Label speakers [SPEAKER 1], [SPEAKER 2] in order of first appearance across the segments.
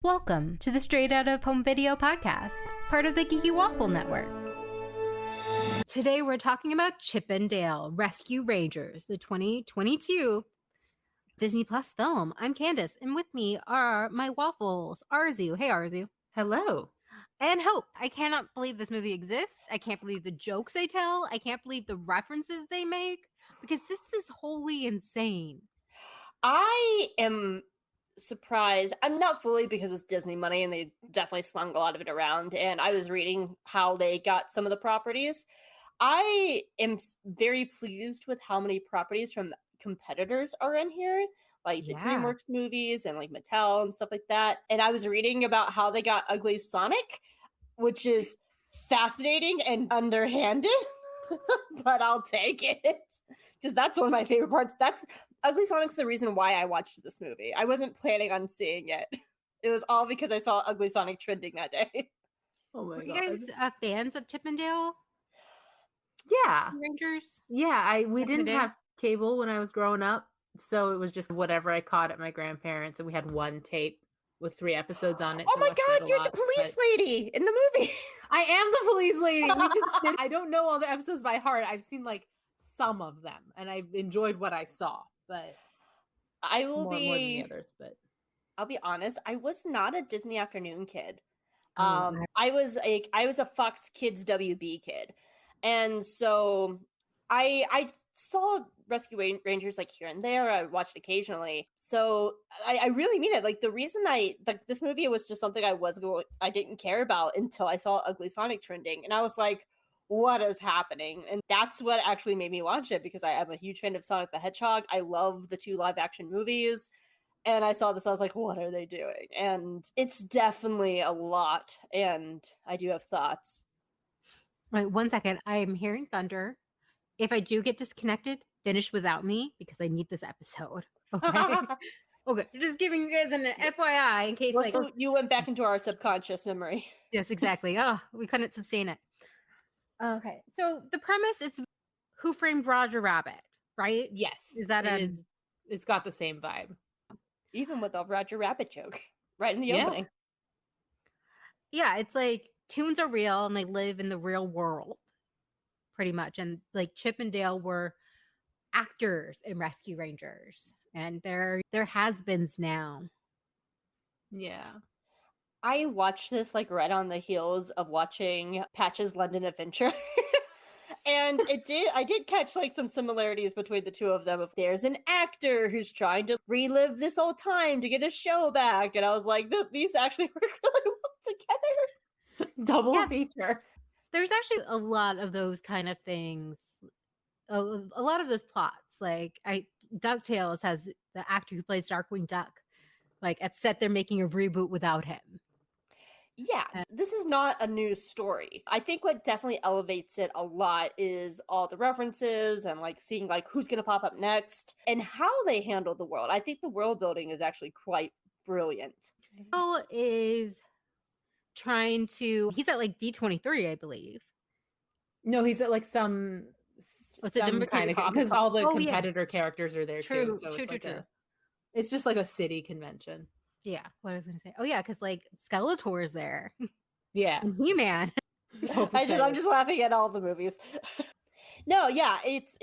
[SPEAKER 1] Welcome to the Straight Out of Home Video podcast, part of the Geeky Waffle Network. Today we're talking about Chip and Dale Rescue Rangers, the 2022 Disney Plus film. I'm Candace, and with me are my waffles, Arezou. Hey, Arezou.
[SPEAKER 2] Hello.
[SPEAKER 1] And Hope. I cannot believe this movie exists. I can't believe the jokes they tell. I can't believe the references they make, because this is wholly insane.
[SPEAKER 3] I am surprised. I'm not fully, because it's Disney money and they definitely slung a lot of it around. And I was reading how they got some of the properties. I am very pleased with how many properties from competitors are in here, like the DreamWorks movies and like Mattel and stuff like that. And I was reading about how they got Ugly Sonic, which is fascinating and underhanded, but I'll take it because that's one of my favorite parts. Ugly Sonic's the reason why I watched this movie. I wasn't planning on seeing it. It was all because I saw Ugly Sonic trending that day.
[SPEAKER 2] Oh my
[SPEAKER 1] Were
[SPEAKER 2] god.
[SPEAKER 1] you guys fans of Chip and Dale?
[SPEAKER 2] Yeah.
[SPEAKER 1] Rangers?
[SPEAKER 2] Yeah, we didn't have cable when I was growing up, so it was just whatever I caught at my grandparents', and we had one tape with 3 episodes on it.
[SPEAKER 3] Oh my god, you're the police lady in the movie.
[SPEAKER 2] I am the police lady. I don't know all the episodes by heart. I've seen like some of them, and I've enjoyed what I saw, but
[SPEAKER 3] I will
[SPEAKER 2] more than the others. But
[SPEAKER 3] I'll be honest, I was not a Disney Afternoon kid. I was a Fox Kids WB kid, and so I saw Rescue Rangers like here and there. I watched occasionally, so I really mean it. Like the reason this movie was just something I didn't care about until I saw Ugly Sonic trending, and I was like, what is happening? And that's what actually made me watch it, because I am a huge fan of Sonic the Hedgehog. I love the 2 live action movies. And I saw this, I was like, what are they doing? And it's definitely a lot. And I do have thoughts.
[SPEAKER 1] Wait, 1 second. I'm hearing thunder. If I do get disconnected, finish without me, because I need this episode. Okay. Okay. Just giving you guys an FYI in case
[SPEAKER 3] so you went back into our subconscious memory.
[SPEAKER 1] Yes, exactly. Oh, we couldn't sustain it. Okay. So the premise is Who Framed Roger Rabbit, right?
[SPEAKER 2] yes,
[SPEAKER 1] Is that
[SPEAKER 2] it's got the same vibe.
[SPEAKER 3] Even with a Roger Rabbit joke right in the opening.
[SPEAKER 1] Yeah, it's like tunes are real and they live in the real world, pretty much. And like Chip and Dale were actors in Rescue Rangers, and they're has-beens now.
[SPEAKER 2] Yeah.
[SPEAKER 3] I watched this like right on the heels of watching Patch's London Adventure. And I did catch like some similarities between the two of them. If there's an actor who's trying to relive this old time to get his show back, and I was like, these actually work really well together.
[SPEAKER 2] Double feature.
[SPEAKER 1] There's actually a lot of those kind of things. A lot of those plots. Like DuckTales has the actor who plays Darkwing Duck, like upset they're making a reboot without him.
[SPEAKER 3] Yeah, this is not a new story. I think what definitely elevates it a lot is all the references and like seeing like who's going to pop up next and how they handle the world. I think the world building is actually quite brilliant.
[SPEAKER 1] Bill is trying to, he's at like D23, I believe.
[SPEAKER 2] No, he's at like some kind of, because all the competitor characters are there too. So true. It's just like a city convention.
[SPEAKER 1] Yeah, what I was gonna say. Oh yeah, because like Skeletor's there.
[SPEAKER 2] Yeah,
[SPEAKER 1] and He-Man.
[SPEAKER 3] I'm just laughing at all the movies. No, yeah, it's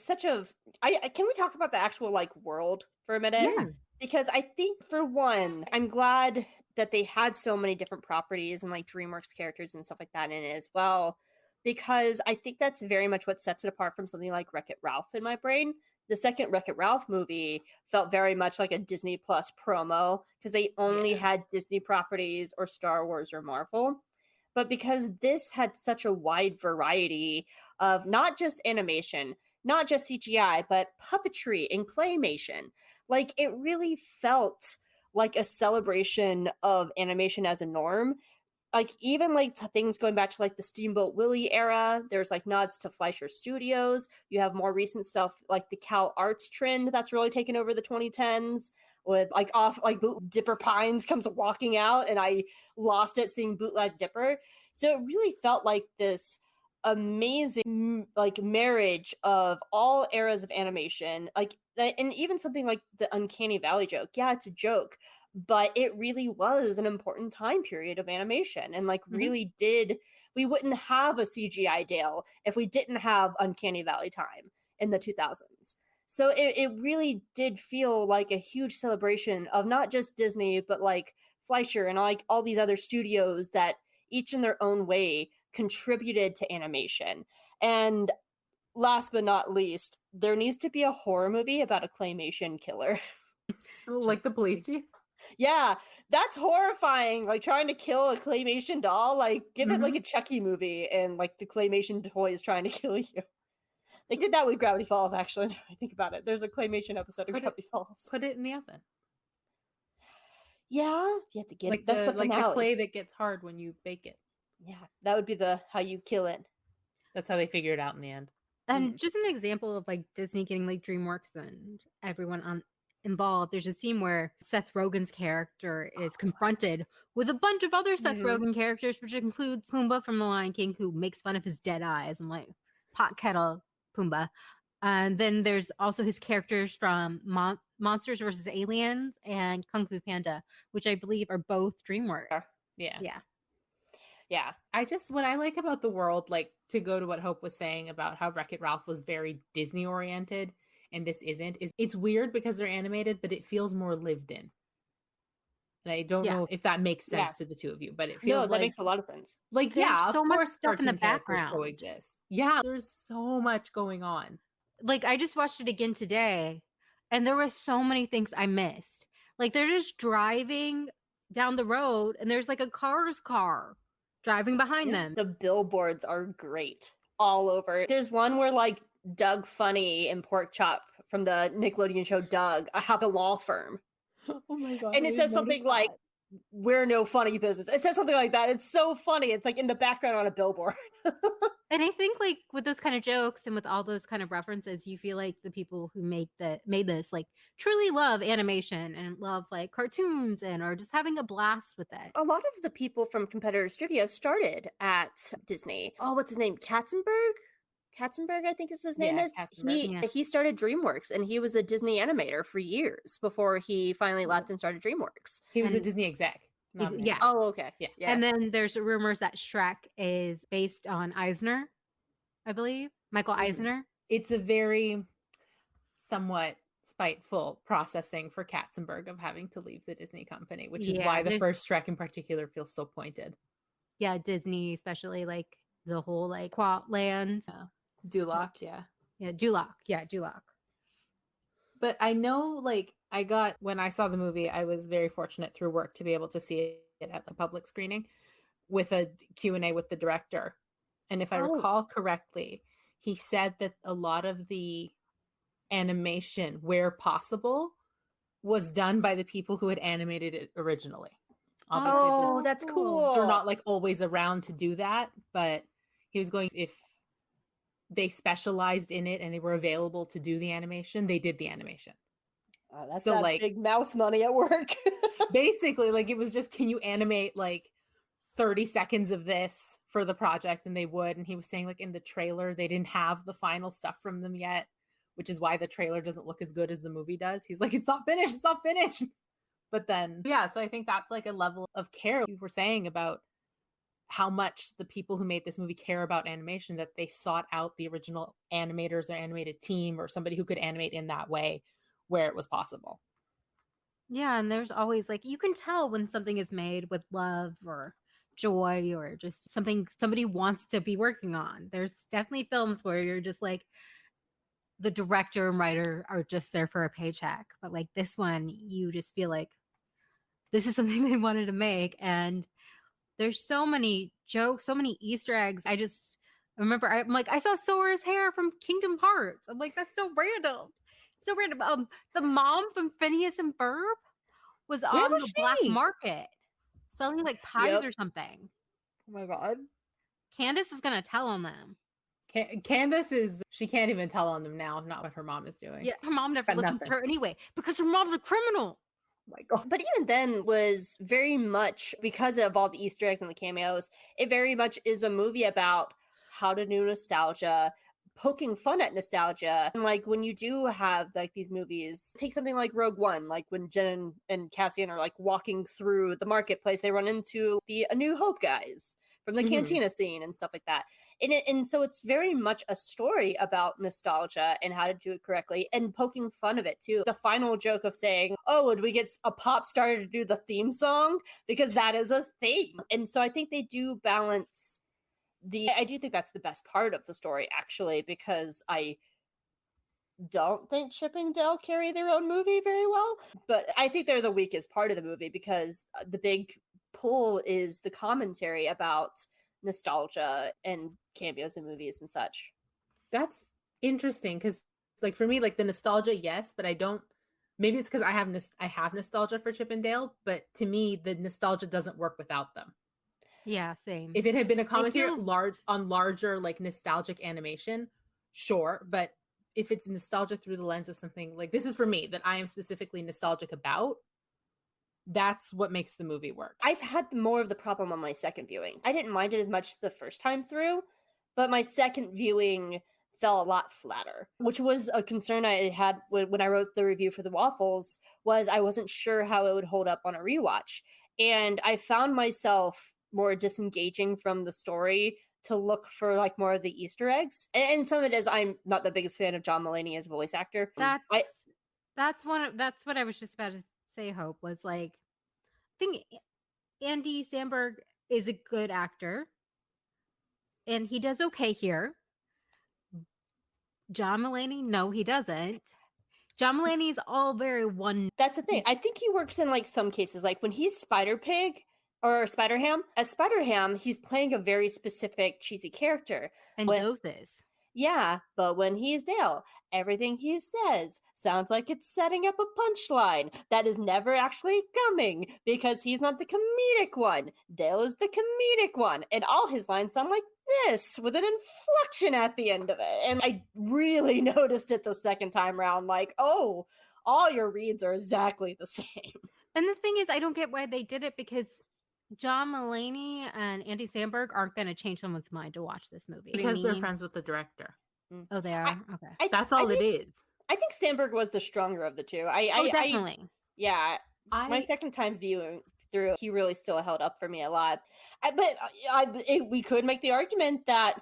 [SPEAKER 3] such a. Can we talk about the actual like world for a minute?
[SPEAKER 1] Yeah.
[SPEAKER 3] Because I think for one, I'm glad that they had so many different properties and like DreamWorks characters and stuff like that in it as well. Because I think that's very much what sets it apart from something like Wreck-It Ralph in my brain. The second Wreck-It Ralph movie felt very much like a Disney Plus promo, because they only had Disney properties or Star Wars or Marvel. But because this had such a wide variety of not just animation, not just CGI, but puppetry and claymation, like it really felt like a celebration of animation as a norm. Like even like things going back to like the Steamboat Willie era, there's like nods to Fleischer Studios. You have more recent stuff like the Cal Arts trend that's really taken over the 2010s with like Dipper Pines comes walking out, and I lost it seeing Bootleg Dipper. So it really felt like this amazing like marriage of all eras of animation, like, and even something like the Uncanny Valley joke. Yeah, it's a joke, but it really was an important time period of animation, and like really did. We wouldn't have a CGI Dale if we didn't have Uncanny Valley time in the 2000s. So it really did feel like a huge celebration of not just Disney, but like Fleischer and like all these other studios that each in their own way contributed to animation. And last but not least, there needs to be a horror movie about a claymation killer.
[SPEAKER 2] Like the police chief?
[SPEAKER 3] Yeah, that's horrifying. Like trying to kill a claymation doll. Like give it like a Chucky movie and like the claymation toy is trying to kill you. They did that with Gravity Falls, actually. Now I think about it. There's a claymation episode of Gravity Falls.
[SPEAKER 2] Put it in the oven.
[SPEAKER 3] Yeah, you have to get
[SPEAKER 2] like
[SPEAKER 3] it. That's the finale.
[SPEAKER 2] Like the clay that gets hard when you bake it.
[SPEAKER 3] Yeah, that would be the how you kill it.
[SPEAKER 2] That's how they figure it out in the end.
[SPEAKER 1] And just an example of like Disney getting like DreamWorks and everyone involved. There's a scene where Seth Rogen's character is confronted with a bunch of other Seth Rogen characters, which includes Pumbaa from The Lion King, who makes fun of his dead eyes and like pot kettle Pumbaa. And then there's also his characters from Monsters vs. Aliens and Kung Fu Panda, which I believe are both DreamWorks.
[SPEAKER 3] Yeah.
[SPEAKER 2] What I like about the world, like to go to what Hope was saying about how Wreck-It Ralph was very Disney oriented and this isn't, is it's weird because they're animated, but it feels more lived in. And I don't know if that makes sense to the two of you, but it feels
[SPEAKER 3] that makes a lot of sense.
[SPEAKER 2] Like,
[SPEAKER 1] there's so much stuff in the
[SPEAKER 2] background
[SPEAKER 1] background.
[SPEAKER 2] Coexist. Yeah, there's so much going on.
[SPEAKER 1] Like I just watched it again today and there were so many things I missed. Like they're just driving down the road and there's like a car's car driving behind them.
[SPEAKER 3] The billboards are great all over. There's one where like Doug Funny and Pork Chop from the Nickelodeon show Doug have a law firm.
[SPEAKER 2] Oh my God.
[SPEAKER 3] And it says something like, we're no funny business. It says something like that. It's so funny. It's like in the background on a billboard.
[SPEAKER 1] And I think like with those kind of jokes and with all those kind of references, you feel like the people who made this like truly love animation and love like cartoons and are just having a blast with it.
[SPEAKER 3] A lot of the people from competitor studios started at Disney. Oh, what's his name? Katzenberg, I think is his name is. He started DreamWorks and he was a Disney animator for years before he finally left and started DreamWorks.
[SPEAKER 2] He was a Disney exec.
[SPEAKER 1] Yeah.
[SPEAKER 3] Oh, okay.
[SPEAKER 2] Yeah.
[SPEAKER 1] And then there's rumors that Shrek is based on Eisner, I believe. Michael Eisner.
[SPEAKER 2] It's a very somewhat spiteful processing for Katzenberg of having to leave the Disney company, which is why the first Shrek in particular feels so pointed.
[SPEAKER 1] Yeah, Disney, especially like the whole like Quatland.
[SPEAKER 2] Duloc, yeah.
[SPEAKER 1] Yeah, Duloc.
[SPEAKER 2] But I know, like, when I saw the movie, I was very fortunate through work to be able to see it at the public screening with a Q&A with the director. And if I recall correctly, he said that a lot of the animation, where possible, was done by the people who had animated it originally.
[SPEAKER 3] Obviously, that's cool.
[SPEAKER 2] They're not like always around to do that, but he was going, if they specialized in it and they were available to do the animation, they did the animation.
[SPEAKER 3] That's so like big mouse money at work.
[SPEAKER 2] Basically, like it was just, can you animate like 30 seconds of this for the project? And they would. And he was saying like in the trailer, they didn't have the final stuff from them yet, which is why the trailer doesn't look as good as the movie does. He's like, it's not finished. But then, so I think that's like a level of care you were saying about how much the people who made this movie care about animation, that they sought out the original animators or animated team or somebody who could animate in that way where it was possible.
[SPEAKER 1] Yeah, and there's always like, you can tell when something is made with love or joy or just something somebody wants to be working on. There's definitely films where you're just like, the director and writer are just there for a paycheck. But like this one, you just feel like this is something they wanted to make. And there's so many jokes, so many Easter eggs. I just remember, I'm like, I saw Sora's hair from Kingdom Hearts. I'm like, that's so random. So random. The mom from Phineas and Ferb was on the black market selling like pies or something.
[SPEAKER 2] Oh my God.
[SPEAKER 1] Candace is going to tell on them.
[SPEAKER 2] Candace she can't even tell on them now, not what her mom is doing.
[SPEAKER 1] Yeah, her mom never listens to her anyway because her mom's a criminal.
[SPEAKER 3] Oh my God. But even then was very much, because of all the Easter eggs and the cameos, it very much is a movie about how to do nostalgia, poking fun at nostalgia. And like when you do have like these movies, take something like Rogue One, like when Jen and Cassian are like walking through the marketplace, they run into the A New Hope guys from the cantina scene and stuff like that. And so it's very much a story about nostalgia and how to do it correctly and poking fun of it too. The final joke of saying, oh, would we get a pop star to do the theme song? Because that is a thing. And so I think they do balance I do think that's the best part of the story, actually, because I don't think Chip and Dale carry their own movie very well. But I think they're the weakest part of the movie because the big pull is the commentary about nostalgia and cameos in movies and such.
[SPEAKER 2] That's interesting because, like, for me, like the nostalgia, yes, but I don't. Maybe it's because I have nostalgia for Chip and Dale, but to me, the nostalgia doesn't work without them.
[SPEAKER 1] Yeah, same.
[SPEAKER 2] If it had been a commentary on larger, like, nostalgic animation, sure. But if it's nostalgia through the lens of something like this is for me that I am specifically nostalgic about, that's what makes the movie work.
[SPEAKER 3] I've had more of the problem on my second viewing. I didn't mind it as much the first time through, but my second viewing fell a lot flatter, which was a concern I had when I wrote the review for the Waffles, was I wasn't sure how it would hold up on a rewatch. And I found myself more disengaging from the story to look for like more of the Easter eggs. And some of it is I'm not the biggest fan of John Mulaney as a voice actor.
[SPEAKER 1] That's what I was just about to say, Hope, was like, I think Andy Samberg is a good actor and he does okay here. John Mulaney, no, he doesn't. John Mulaney is all very one.
[SPEAKER 3] That's the thing. I think he works in like some cases, like when he's Spider-Pig or Spider-Ham. As Spider-Ham, he's playing a very specific cheesy character.
[SPEAKER 1] And knows this.
[SPEAKER 3] Yeah, but when he's Dale, everything he says sounds like it's setting up a punchline that is never actually coming because he's not the comedic one. Dale is the comedic one, and all his lines sound like this with an inflection at the end of it. And I really noticed it the second time around, like, oh, all your reads are exactly the same.
[SPEAKER 1] And the thing is, I don't get why they did it because John Mulaney and Andy Samberg aren't going to change someone's mind to watch this movie.
[SPEAKER 2] Because they're friends with the director.
[SPEAKER 1] Oh, they are? Okay.
[SPEAKER 2] That's all it is.
[SPEAKER 3] I think Samberg was the stronger of the two.
[SPEAKER 1] Definitely.
[SPEAKER 3] My second time viewing through, he really still held up for me a lot. We could make the argument that,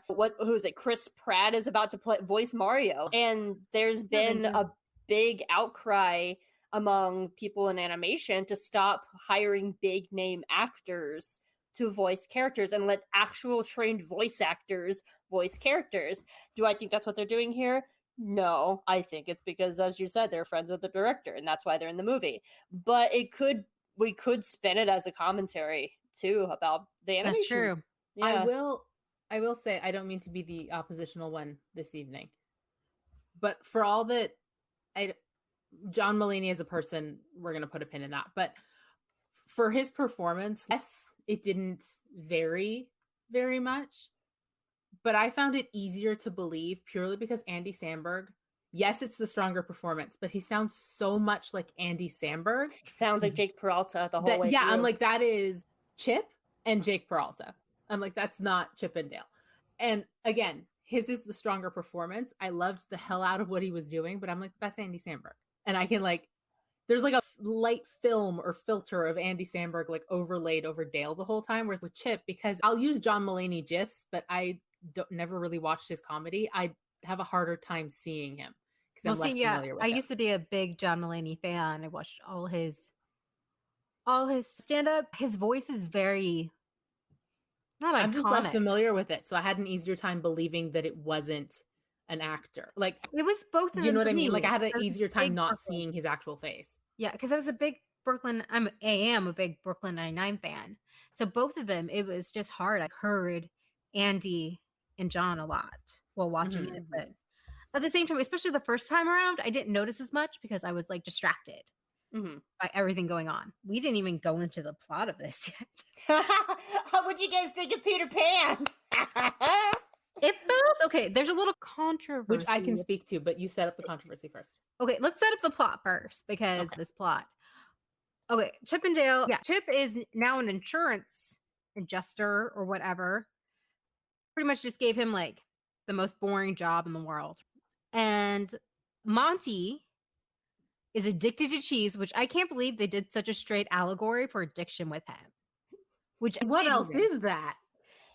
[SPEAKER 3] Chris Pratt is about to voice Mario. And there's been a big outcry among people in animation to stop hiring big name actors to voice characters and let actual trained voice actors voice characters. Do I think that's what they're doing here? No, I think it's because, as you said, they're friends with the director and that's why they're in the movie. But we could spin it as a commentary too about the animation.
[SPEAKER 1] That's true.
[SPEAKER 2] Yeah. I will say, I don't mean to be the oppositional one this evening, but for all that John Mulaney as a person, we're going to put a pin in that. But for his performance, yes, it didn't vary very much. But I found it easier to believe purely because Andy Samberg, yes, it's the stronger performance, but he sounds so much like Andy Samberg.
[SPEAKER 3] Sounds like Jake Peralta the whole way through.
[SPEAKER 2] I'm like, that is Chip and Jake Peralta. I'm like, that's not Chip and Dale. And again, his is the stronger performance. I loved the hell out of what he was doing, but I'm like, that's Andy Samberg. And I can there's like a light film or filter of Andy Samberg like overlaid over Dale the whole time. Whereas with Chip, because I'll use John Mulaney GIFs, but I never really watched his comedy. I have a harder time seeing him because I'm less familiar with him.
[SPEAKER 1] I used to be a big John Mulaney fan. I watched all his stand-up. His voice is very not iconic.
[SPEAKER 2] I'm just less familiar with it, so I had an easier time believing that it wasn't an actor. Like,
[SPEAKER 1] it was both.
[SPEAKER 2] Do you know what I mean? Like, I had an easier time not seeing his actual face.
[SPEAKER 1] Yeah, because I was a big I am a big Brooklyn Nine-Nine fan. So both of them, it was just hard. I heard Andy and John a lot while watching it, but at the same time, especially the first time around, I didn't notice as much because I was like distracted by everything going on. We didn't even go into the plot of this yet.
[SPEAKER 3] What'd you guys think of Peter Pan?
[SPEAKER 1] It felt okay. There's a little controversy,
[SPEAKER 2] which I can speak to, but you set up the controversy first.
[SPEAKER 1] Okay, let's set up the plot first because this plot. Okay, Chip and Dale. Yeah, Chip is now an insurance adjuster or whatever. Pretty much just gave him like the most boring job in the world. And Monty is addicted to cheese, which I can't believe they did such a straight allegory for addiction with him. Which
[SPEAKER 2] What else is that?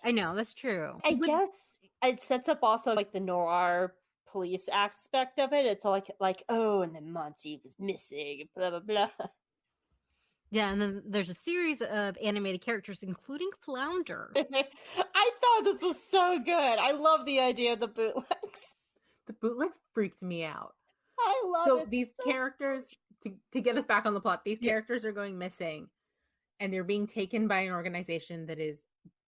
[SPEAKER 1] I know, that's true.
[SPEAKER 3] I guess it sets up also like the noir police aspect of it. It's all like, oh, and then Monty was missing, blah blah blah.
[SPEAKER 1] Yeah, and then there's a series of animated characters, including Flounder.
[SPEAKER 3] I thought this was so good. I love the idea of the bootlegs.
[SPEAKER 2] The bootlegs freaked me out.
[SPEAKER 3] I love
[SPEAKER 2] So
[SPEAKER 3] it.
[SPEAKER 2] these characters, to get us back on the plot, these characters are going missing, and they're being taken by an organization that is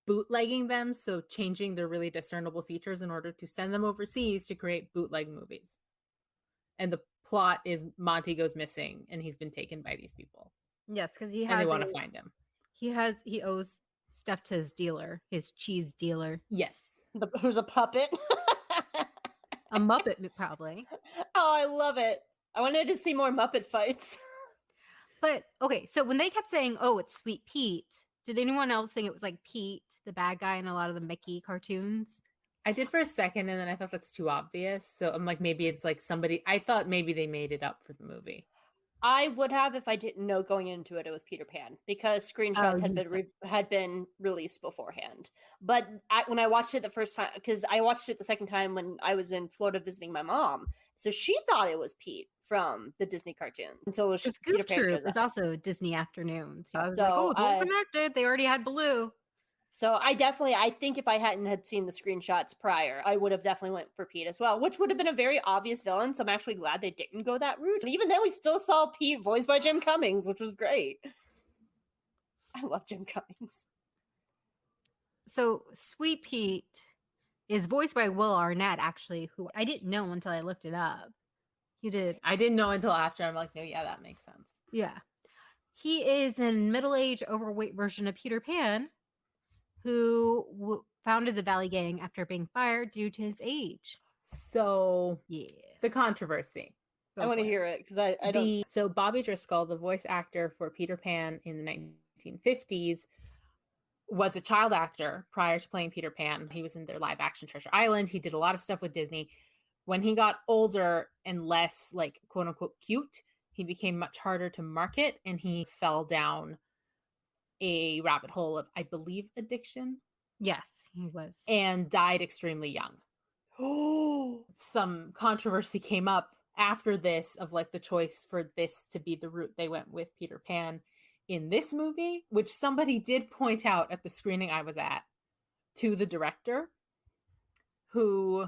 [SPEAKER 2] bootlegging them, so changing their really discernible features in order to send them overseas to create bootleg movies. And the plot is Monty goes missing, and he's been taken by these people.
[SPEAKER 1] Yes, because
[SPEAKER 2] and they want to find him.
[SPEAKER 1] He owes stuff to his dealer, his cheese dealer.
[SPEAKER 2] Yes,
[SPEAKER 3] who's a puppet.
[SPEAKER 1] A Muppet, probably.
[SPEAKER 3] Oh, I love it. I wanted to see more Muppet fights.
[SPEAKER 1] But, okay, so when they kept saying, oh, it's Sweet Pete, did anyone else think it was like Pete, the bad guy in a lot of the Mickey cartoons?
[SPEAKER 2] I did for a second, and then I thought that's too obvious. So I'm like, maybe it's like somebody, I thought maybe they made it up for the movie.
[SPEAKER 3] I would have if I didn't know going into it was Peter Pan, because screenshots had been released beforehand. But when I watched it the first time, because I watched it the second time when I was in Florida visiting my mom, so she thought it was Pete from the Disney cartoons. And so it was
[SPEAKER 1] Goof Troop. It's also Disney Afternoons. So I was
[SPEAKER 3] so
[SPEAKER 1] like, oh, it's all connected. They already had Baloo.
[SPEAKER 3] So I think if I hadn't had seen the screenshots prior, I would have definitely went for Pete as well, which would have been a very obvious villain. So I'm actually glad they didn't go that route. And even then, we still saw Pete voiced by Jim Cummings, which was great. I love Jim Cummings.
[SPEAKER 1] So Sweet Pete is voiced by Will Arnett, actually, who I didn't know until I looked it up. He did.
[SPEAKER 2] I didn't know until after. I'm like, no, yeah, that makes sense.
[SPEAKER 1] Yeah. He is a middle-aged, overweight version of Peter Pan, who founded the Valley Gang after being fired due to his age.
[SPEAKER 2] So,
[SPEAKER 1] yeah,
[SPEAKER 2] the controversy.
[SPEAKER 3] I want to hear it because I don't.
[SPEAKER 2] So Bobby Driscoll, the voice actor for Peter Pan in the 1950s, was a child actor prior to playing Peter Pan. He was in their live action Treasure Island. He did a lot of stuff with Disney. When he got older and less, like, quote unquote cute, he became much harder to market, and he fell down a rabbit hole of, I believe, addiction.
[SPEAKER 1] Yes, he was.
[SPEAKER 2] And died extremely young.
[SPEAKER 3] Oh,
[SPEAKER 2] some controversy came up after this of like the choice for this to be the route they went with Peter Pan in this movie, which somebody did point out at the screening I was at to the director, who,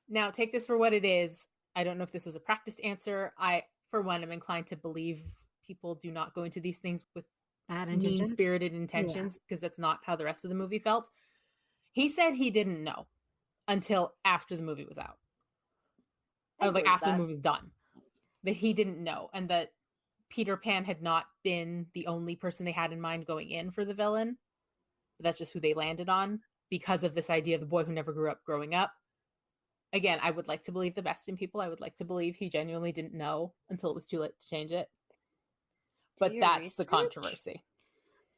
[SPEAKER 2] now take this for what it is. I don't know if this was a practiced answer. I, for one, am inclined to believe people do not go into these things with mean-spirited intentions, because that's not how the rest of the movie felt. He said he didn't know until after the movie was out. Or like after the movie was done. That he didn't know, and that Peter Pan had not been the only person they had in mind going in for the villain. But that's just who they landed on because of this idea of the boy who never grew up growing up. Again, I would like to believe the best in people. I would like to believe he genuinely didn't know until it was too late to change it. But that's the controversy.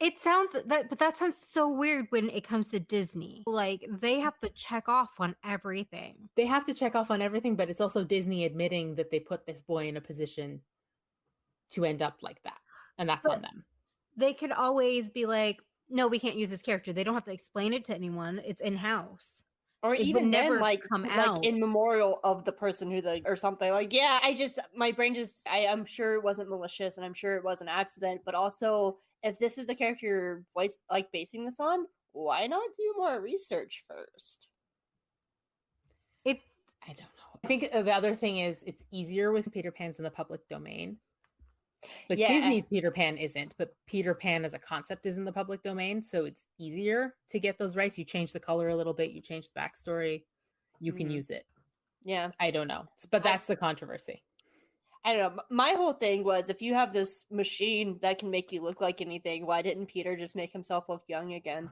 [SPEAKER 1] It sounds but that sounds so weird when it comes to Disney. Like, they have to check off on everything.
[SPEAKER 2] They have to check off on everything, but it's also Disney admitting that they put this boy in a position to end up like that. And that's on them.
[SPEAKER 1] They could always be like, no, we can't use this character. They don't have to explain it to anyone. It's in-house.
[SPEAKER 3] Or
[SPEAKER 1] it
[SPEAKER 3] even then,
[SPEAKER 1] never
[SPEAKER 3] like
[SPEAKER 1] come out
[SPEAKER 3] in memorial of the person who or something. Like, yeah, my brain I'm sure it wasn't malicious, and I'm sure it was an accident. But also, if this is the character you're basing this on, why not do more research first?
[SPEAKER 2] I don't know. I think the other thing is it's easier with Peter Pan's in the public domain. Like, Disney's Peter Pan isn't, but Peter Pan as a concept is in the public domain, so it's easier to get those rights. You change the color a little bit, you change the backstory, you can use it.
[SPEAKER 3] Yeah.
[SPEAKER 2] I don't know, but that's the controversy.
[SPEAKER 3] I don't know. My whole thing was, if you have this machine that can make you look like anything, why didn't Peter just make himself look young again?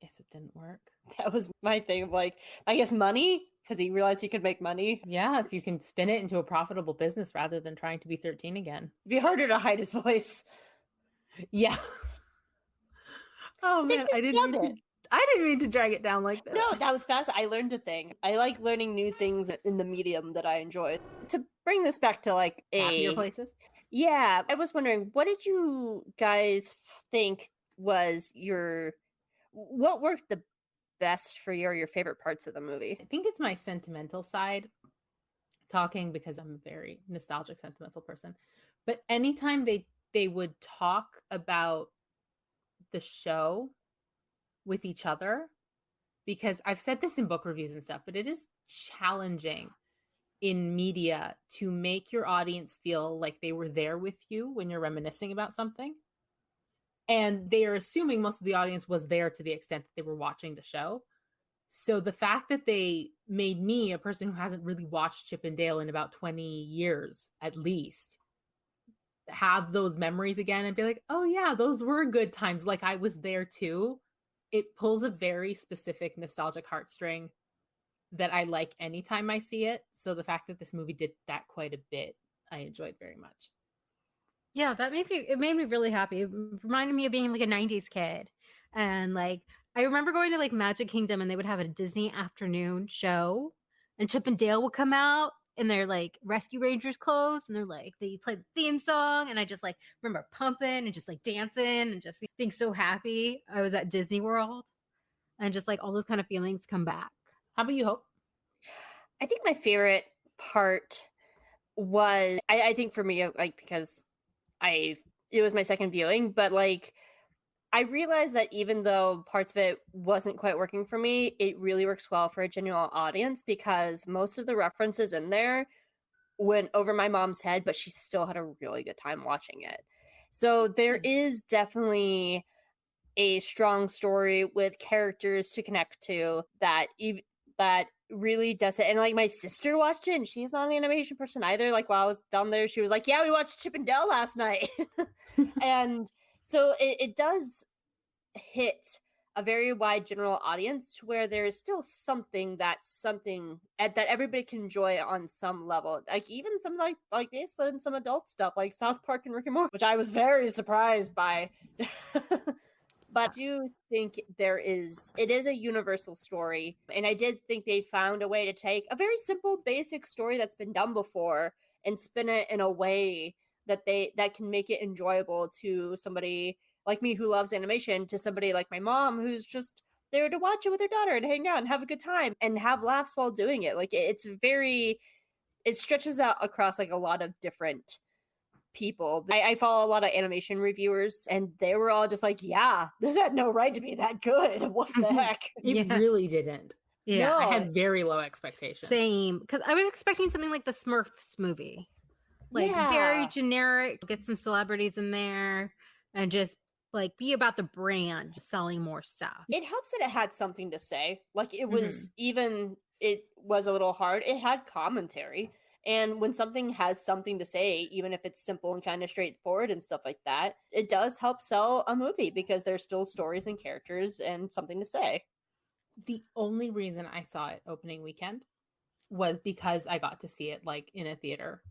[SPEAKER 2] Guess it didn't work.
[SPEAKER 3] That was my thing. Like, I guess money, because he realized he could make money.
[SPEAKER 2] Yeah, if you can spin it into a profitable business rather than trying to be 13 again.
[SPEAKER 3] It'd be harder to hide his voice.
[SPEAKER 2] Yeah. Oh man, I I didn't mean to drag it down like that.
[SPEAKER 3] No, that was fast. I learned a thing. I like learning new things in the medium that I enjoy. To bring this back to like
[SPEAKER 2] Happier places.
[SPEAKER 3] Yeah, I was wondering, what did you guys think was what worked the best for your favorite parts of the movie?
[SPEAKER 2] I think it's my sentimental side talking, because I'm a very nostalgic, sentimental person. But anytime they would talk about the show with each other, because I've said this in book reviews and stuff, but it is challenging in media to make your audience feel like they were there with you when you're reminiscing about something. And they are assuming most of the audience was there to the extent that they were watching the show. So the fact that they made me, a person who hasn't really watched Chip and Dale in about 20 years at least, have those memories again and be like, oh yeah, those were good times. Like I was there too. It pulls a very specific nostalgic heartstring that I like anytime I see it. So the fact that this movie did that quite a bit, I enjoyed very much.
[SPEAKER 1] Yeah, it made me really happy. It reminded me of being like a 90s kid. And like I remember going to like Magic Kingdom and they would have a Disney afternoon show and Chip and Dale would come out in their like Rescue Rangers clothes and they play the theme song and I just like remember pumping and just like dancing and just being so happy I was at Disney World and just like all those kind of feelings come back.
[SPEAKER 2] How about you, Hope?
[SPEAKER 3] I think my favorite part was, I think for me, like, because it was my second viewing, but like, I realized that even though parts of it wasn't quite working for me, it really works well for a genuine audience because most of the references in there went over my mom's head, but she still had a really good time watching it. So there is definitely a strong story with characters to connect to that really does it. And like my sister watched it and she's not an animation person either. Like while I was down there, she was like, yeah, we watched Chip and Dale last night. And so it does hit a very wide general audience to where there's still something that everybody can enjoy on some level. Like even some like they slid in some adult stuff like South Park and Rick and Morty, which I was very surprised by. But I do think it is a universal story. And I did think they found a way to take a very simple, basic story that's been done before and spin it in a way that can make it enjoyable to somebody like me who loves animation, to somebody like my mom who's just there to watch it with her daughter and hang out and have a good time and have laughs while doing it. Like it stretches out across like a lot of different people. I follow a lot of animation reviewers and they were all just like, yeah, this had no right to be that good. What the heck?
[SPEAKER 2] It really didn't.
[SPEAKER 1] Yeah,
[SPEAKER 2] no. I had very low expectations.
[SPEAKER 1] Same, because I was expecting something like the Smurfs movie. Like very generic, get some celebrities in there and just like be about the brand, just selling more stuff.
[SPEAKER 3] It helps that it had something to say. Like it was it was a little hard. It had commentary. And when something has something to say, even if it's simple and kind of straightforward and stuff like that, it does help sell a movie because there's still stories and characters and something to say.
[SPEAKER 2] The only reason I saw it opening weekend was because I got to see it like in a theater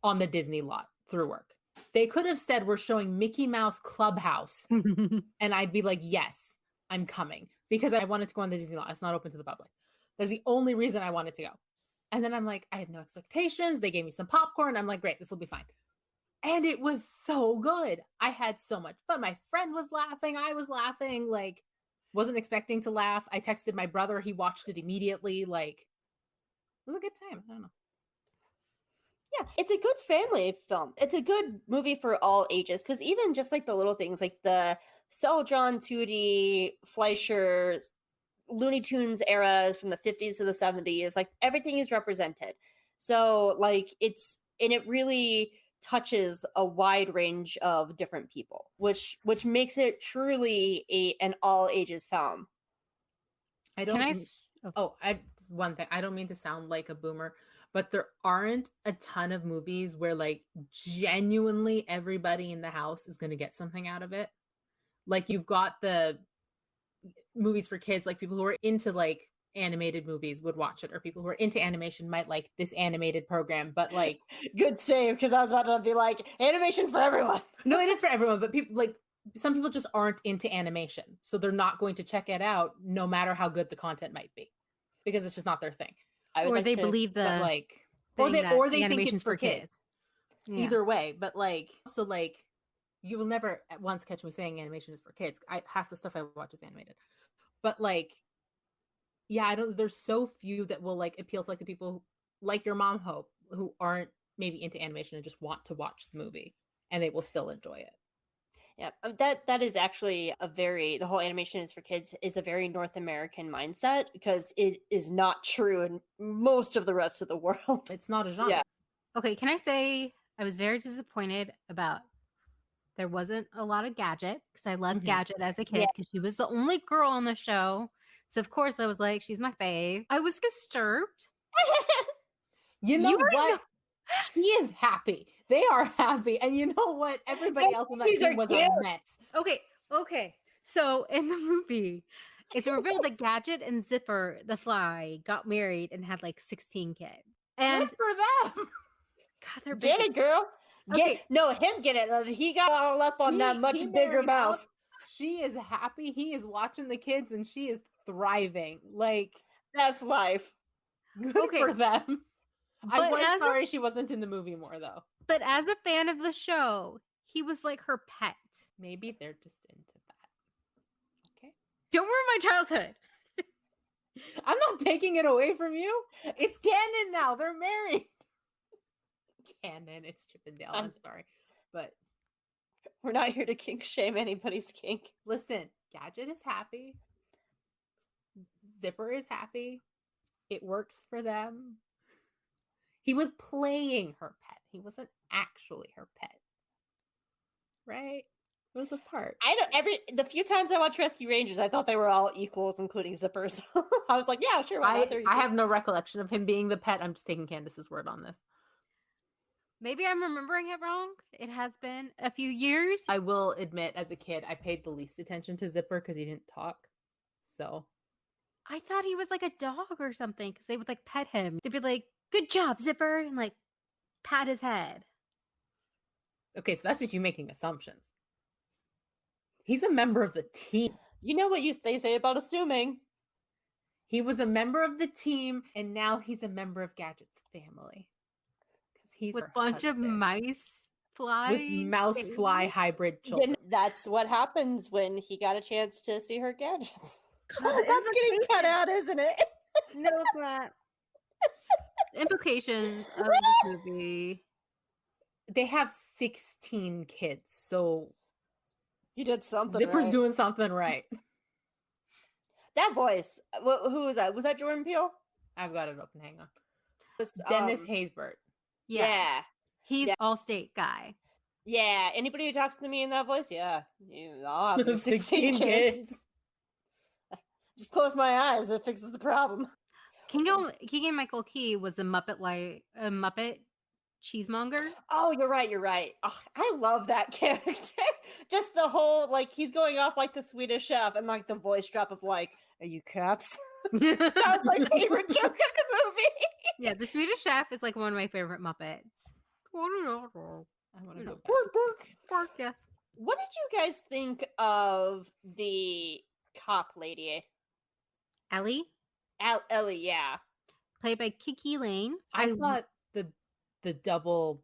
[SPEAKER 2] on the Disney lot through work. They could have said we're showing Mickey Mouse Clubhouse and I'd be like, yes, I'm coming because I wanted to go on the Disney lot. It's not open to the public. That's the only reason I wanted to go. And then I'm like, I have no expectations. They gave me some popcorn. I'm like, great, this will be fine. And it was so good. I had so much fun. My friend was laughing. I was laughing. Like, wasn't expecting to laugh. I texted my brother. He watched it immediately. Like, it was a good time. I don't know.
[SPEAKER 3] Yeah, it's a good family film. It's a good movie for all ages. Because even just like the little things, like the Cel-John, 2D, Fleischer, Looney Tunes eras from the 50s to the 70s, like everything is represented. So like it really touches a wide range of different people, which makes it truly an all ages film.
[SPEAKER 2] One thing, I don't mean to sound like a boomer, but there aren't a ton of movies where like genuinely everybody in the house is going to get something out of it. Like you've got the movies for kids, like people who are into like animated movies would watch it, or people who are into animation might like this animated program, but like
[SPEAKER 3] good save, because I was about to be like, animation's for everyone.
[SPEAKER 2] No, it is for everyone, but people like some people just aren't into animation, so they're not going to check it out no matter how good the content might be, because it's just not their thing.
[SPEAKER 1] Or they believe
[SPEAKER 2] But
[SPEAKER 1] the
[SPEAKER 2] like,
[SPEAKER 1] thing that
[SPEAKER 2] or
[SPEAKER 1] the
[SPEAKER 2] they think
[SPEAKER 1] animation's
[SPEAKER 2] it's for kids.
[SPEAKER 1] Yeah.
[SPEAKER 2] Either way, but like, so like, you will never at once catch me saying animation is for kids. Half the stuff I watch is animated, but like, yeah, I don't. There's so few that will like appeal to like the people like your mom, Hope, who aren't maybe into animation and just want to watch the movie, and they will still enjoy it.
[SPEAKER 3] Yeah, that is actually the whole animation is for kids is a very North American mindset, because it is not true in most of the rest of the world.
[SPEAKER 2] It's not a genre.
[SPEAKER 3] Yeah.
[SPEAKER 1] Okay, can I say I was very disappointed about there wasn't a lot of Gadget, because I loved
[SPEAKER 2] Mhm.
[SPEAKER 1] Gadget as a kid because she was the only girl on the show. So of course I was like, she's my fave. I was disturbed.
[SPEAKER 2] You know
[SPEAKER 1] You already
[SPEAKER 2] what?
[SPEAKER 1] know-
[SPEAKER 2] She is happy. They are happy. And you know what? Everybody else in that
[SPEAKER 3] These
[SPEAKER 2] team
[SPEAKER 3] are
[SPEAKER 2] was
[SPEAKER 3] cute.
[SPEAKER 2] a mess.
[SPEAKER 1] Okay. So in the movie, it's revealed that Gadget and Zipper the Fly got married and had like 16 kids. And
[SPEAKER 2] Good for them.
[SPEAKER 1] God, they're
[SPEAKER 3] Get
[SPEAKER 1] big.
[SPEAKER 3] it, girl.
[SPEAKER 1] Okay.
[SPEAKER 3] Get it. He got all up on that much
[SPEAKER 2] He
[SPEAKER 3] bigger
[SPEAKER 2] married
[SPEAKER 3] mouse.
[SPEAKER 2] up. She is happy. He is watching the kids and she is thriving. Like,
[SPEAKER 3] That's life.
[SPEAKER 2] good
[SPEAKER 1] Okay.
[SPEAKER 2] for them. I
[SPEAKER 1] But
[SPEAKER 2] was
[SPEAKER 1] as a-
[SPEAKER 2] sorry she wasn't in the movie more though.
[SPEAKER 1] But as a fan of the show, he was like her pet.
[SPEAKER 2] Maybe they're just into that. Okay.
[SPEAKER 1] Don't ruin my childhood.
[SPEAKER 2] I'm not taking it away from you. It's canon now. They're married. Canon. It's Chippendale. I'm sorry. But
[SPEAKER 3] We're not here to kink shame anybody's kink.
[SPEAKER 2] listen, Gadget is happy. Zipper is happy. It works for them. He was playing her pet. He wasn't actually her pet. Right? It was a part.
[SPEAKER 3] The few times I watched Rescue Rangers, I thought they were all equals, including Zipper. So I was like, yeah, sure. Why not? They're
[SPEAKER 2] I
[SPEAKER 3] equal.
[SPEAKER 2] have no recollection of him being the pet. I'm just taking Candace's word on this.
[SPEAKER 1] Maybe I'm remembering it wrong. It has been a few years.
[SPEAKER 2] I will admit, as a kid, I paid the least attention to Zipper because he didn't talk. So
[SPEAKER 1] I thought he was like a dog or something because they would like pet him. They'd be like, "Good job, Zipper," and like pat his head.
[SPEAKER 2] okay, so that's just you making assumptions. He's a member of the team.
[SPEAKER 3] You know what they say about assuming.
[SPEAKER 2] He was a member of the team, and now he's a member of Gadget's family. Because he's
[SPEAKER 1] With
[SPEAKER 2] her
[SPEAKER 1] a bunch of
[SPEAKER 2] husband.
[SPEAKER 1] mice fly.
[SPEAKER 2] With mouse fly hybrid children.
[SPEAKER 3] That's what happens when he got a chance to see her gadgets.
[SPEAKER 1] God,
[SPEAKER 3] That's getting cut out, isn't it?
[SPEAKER 1] No, it's not. Implications of this movie.
[SPEAKER 2] They have 16 kids, so
[SPEAKER 3] You did something.
[SPEAKER 2] Zipper's
[SPEAKER 3] right.
[SPEAKER 2] doing something right.
[SPEAKER 3] That voice. Who was that? Was that Jordan Peele?
[SPEAKER 2] I've got it open. Hang on.
[SPEAKER 3] Was,
[SPEAKER 2] Dennis Haysbert.
[SPEAKER 1] Yeah. He's
[SPEAKER 3] Yeah.
[SPEAKER 1] Allstate guy.
[SPEAKER 3] Yeah. Anybody who talks to me in that voice, yeah. I'll have 16
[SPEAKER 2] 16
[SPEAKER 3] kids.
[SPEAKER 2] kids.
[SPEAKER 3] Just close my eyes. It fixes the problem.
[SPEAKER 1] Keegan Michael Key was a Muppet cheesemonger.
[SPEAKER 3] Oh, you're right. Oh, I love that character. Just the whole, like, he's going off like the Swedish chef and like the voice drop of like, are you caps? That was my favorite joke of the movie.
[SPEAKER 1] Yeah, the Swedish Chef is like one of my favorite Muppets.
[SPEAKER 2] I want to go back.
[SPEAKER 1] Pork, yes.
[SPEAKER 3] What did you guys think of the cop lady?
[SPEAKER 1] Ellie,
[SPEAKER 3] Ellie, yeah.
[SPEAKER 1] played by Kiki Lane.
[SPEAKER 2] I thought the double,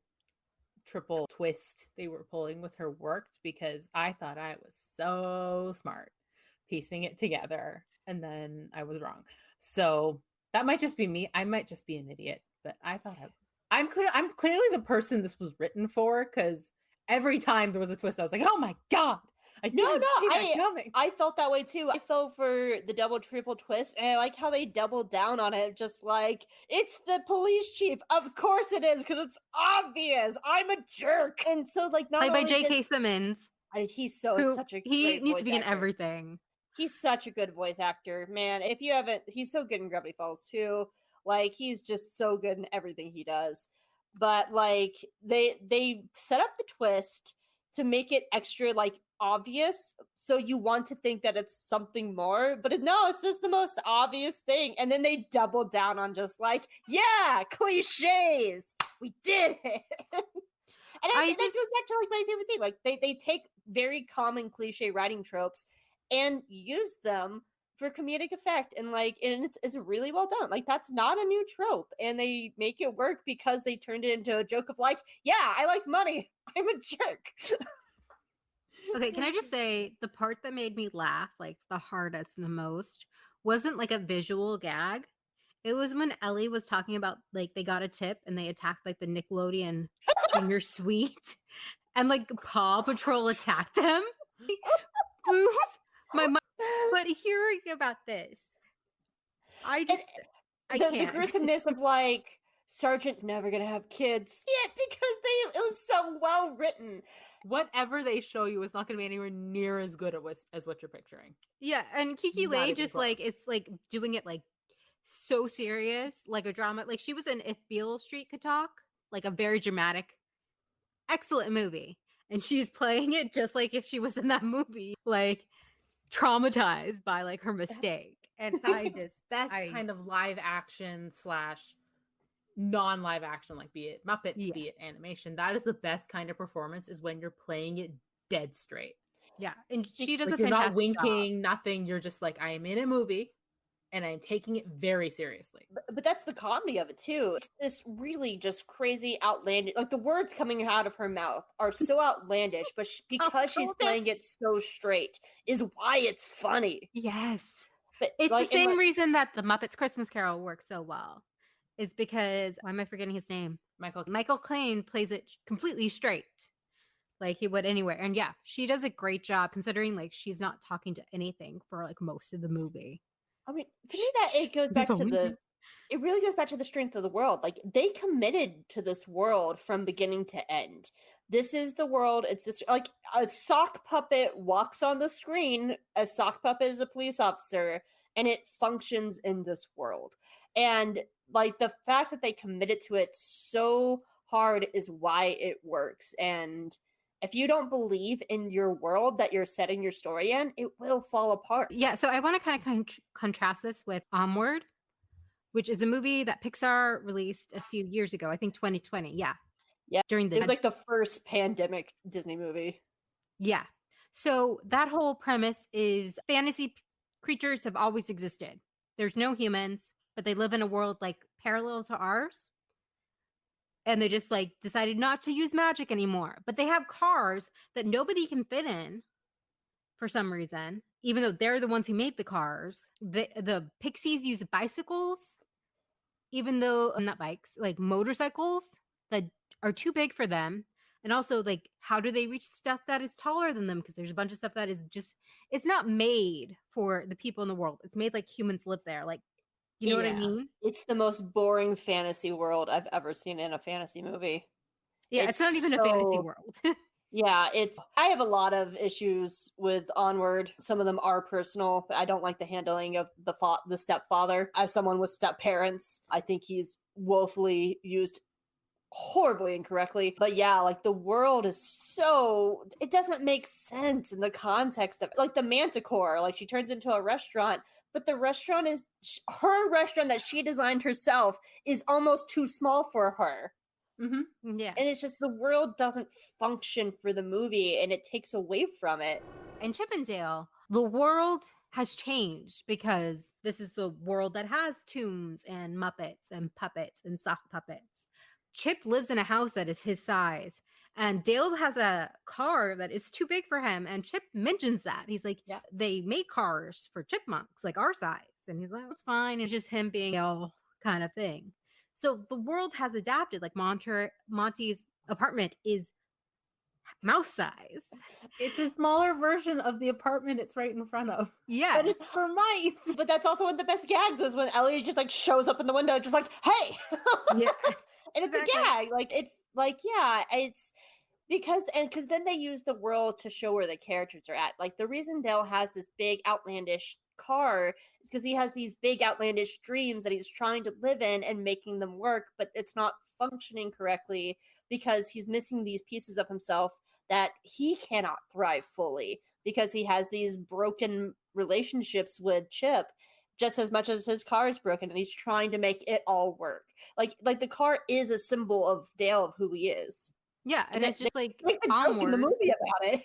[SPEAKER 2] triple twist they were pulling with her worked, because I thought I was so smart piecing it together, and then I was wrong. So that might just be me. I might just be an idiot, but I thought I was. I'm clearly the person this was written for, because every time there was a twist, I was like, "Oh my god!" I didn't see that coming.
[SPEAKER 3] I felt that way too. I fell for the double triple twist, and I like how they doubled down on it. Just like, it's the police chief. Of course it is, because it's obvious. I'm a jerk. And so, like, not
[SPEAKER 1] played by
[SPEAKER 3] only
[SPEAKER 1] J.K. Simmons.
[SPEAKER 3] He's
[SPEAKER 1] Who
[SPEAKER 3] such a
[SPEAKER 1] he
[SPEAKER 3] great
[SPEAKER 1] needs
[SPEAKER 3] voice
[SPEAKER 1] to be in
[SPEAKER 3] actor.
[SPEAKER 1] everything.
[SPEAKER 3] He's such a good voice actor, man. If you haven't, he's so good in Gravity Falls too. Like, he's just so good in everything he does. But like, they set up the twist to make it extra like obvious, so you want to think that it's something more, but no, it's just the most obvious thing. And then they double down on just like, yeah, cliches. We did it. And that goes back to like my favorite thing. Like they take very common cliche writing tropes and use them for comedic effect, and it's really well done. Like, that's not a new trope, and they make it work because they turned it into a joke of like, yeah, I like money, I'm a jerk.
[SPEAKER 1] Okay, can I just say the part that made me laugh like the hardest and the most wasn't like a visual gag. It was when Ellie was talking about like they got a tip and they attacked like the Nickelodeon Junior Suite, and like Paw Patrol attacked them. Lose my mind. But hearing about this, I
[SPEAKER 3] the
[SPEAKER 1] can't.
[SPEAKER 3] gruesomeness of like, Sergeant's never gonna have kids yet because it was so well written.
[SPEAKER 2] Whatever they show you is not going to be anywhere near as good as what you're picturing.
[SPEAKER 1] Yeah, and Kiki
[SPEAKER 2] Not
[SPEAKER 1] Lay
[SPEAKER 2] even
[SPEAKER 1] just
[SPEAKER 2] close.
[SPEAKER 1] like it's like doing it like so serious, like a drama. Like she was in If Beale Street Could Talk, like a very dramatic, excellent movie, and she's playing it just like if she was in that movie, like traumatized by like her mistake. And I just
[SPEAKER 2] Best kind of live action / non-live action, like be it Muppets,
[SPEAKER 1] Yeah.
[SPEAKER 2] be it animation. That is the best kind of performance, is when you're playing it dead straight.
[SPEAKER 1] Yeah, and she does
[SPEAKER 2] Like,
[SPEAKER 1] a
[SPEAKER 2] you're not
[SPEAKER 1] fantastic
[SPEAKER 2] winking,
[SPEAKER 1] job.
[SPEAKER 2] nothing. You're just like, I am in a movie and I'm taking it very seriously.
[SPEAKER 3] But that's the comedy of it too. It's this really just crazy, outlandish. Like, the words coming out of her mouth are so outlandish, but because she's playing it so straight, is why it's funny.
[SPEAKER 1] Yes,
[SPEAKER 3] But
[SPEAKER 1] it's
[SPEAKER 3] like,
[SPEAKER 1] the same reason that the Muppets Christmas Carol works so well. Is because why am I forgetting his name? Michael Caine plays it completely straight, like he would anywhere. And yeah, she does a great job considering like she's not talking to anything for like most of the movie.
[SPEAKER 3] I mean, to me, that it goes back to it really goes back to the strength of the world. Like, they committed to this world from beginning to end. This is the world. It's this, like, a sock puppet walks on the screen. A sock puppet is a police officer, and it functions in this world. And like, the fact that they committed to it so hard is why it works. And if you don't believe in your world that you're setting your story in, it will fall apart.
[SPEAKER 1] Yeah, so I want to kind of contrast this with Onward, which is a movie that Pixar released a few years ago. I think 2020. Yeah. During
[SPEAKER 3] it was like the first pandemic Disney movie.
[SPEAKER 1] Yeah. So that whole premise is fantasy creatures have always existed. There's no humans, but they live in a world like parallel to ours. And they just like decided not to use magic anymore. But they have cars that nobody can fit in for some reason, even though they're the ones who made the cars. The pixies use bicycles, even though not bikes, like motorcycles that are too big for them. And also, like, how do they reach stuff that is taller than them? Because there's a bunch of stuff that is just, it's not made for the people in the world. It's made like humans live there. Like, you know what I mean?
[SPEAKER 3] It's the most boring fantasy world I've ever seen in a fantasy movie.
[SPEAKER 1] Yeah, it's not even a fantasy world.
[SPEAKER 3] Yeah, I have a lot of issues with Onward. Some of them are personal. I don't like the handling of the stepfather. As someone with step parents, I think he's woefully used horribly incorrectly. But yeah, like, the world is it doesn't make sense in the context of, like, the Manticore. Like, she turns into a restaurant, but the restaurant is her restaurant that she designed herself is almost too small for her.
[SPEAKER 1] Mm-hmm. Yeah.
[SPEAKER 3] And it's just, the world doesn't function for the movie, and it takes away from it.
[SPEAKER 1] In Chip 'n Dale, the world has changed because this is the world that has tunes and Muppets and puppets and sock puppets. Chip lives in a house that is his size, and Dale has a car that is too big for him. And Chip mentions that. He's like, yeah, they make cars for chipmunks like our size. And he's like, it's fine. It's just him being Dale kind of thing. So the world has adapted. Like Monty's apartment is mouse size.
[SPEAKER 2] It's a smaller version of the apartment it's right in front of.
[SPEAKER 1] Yeah.
[SPEAKER 2] But it's for mice.
[SPEAKER 3] But that's also one of the best gags, is when Ellie just like shows up in the window just like, hey.
[SPEAKER 1] Yeah.
[SPEAKER 3] And it's a gag. Like, it's like, yeah, it's because then they use the world to show where the characters are at. Like, the reason Dale has this big outlandish car is because he has these big outlandish dreams that he's trying to live in and making them work, but it's not functioning correctly because he's missing these pieces of himself that he cannot thrive fully because he has these broken relationships with Chip just as much as his car is broken, and he's trying to make it all work. Like the car is a symbol of Dale, of who he is.
[SPEAKER 1] Yeah, and it's just like
[SPEAKER 3] Onward in the movie about it.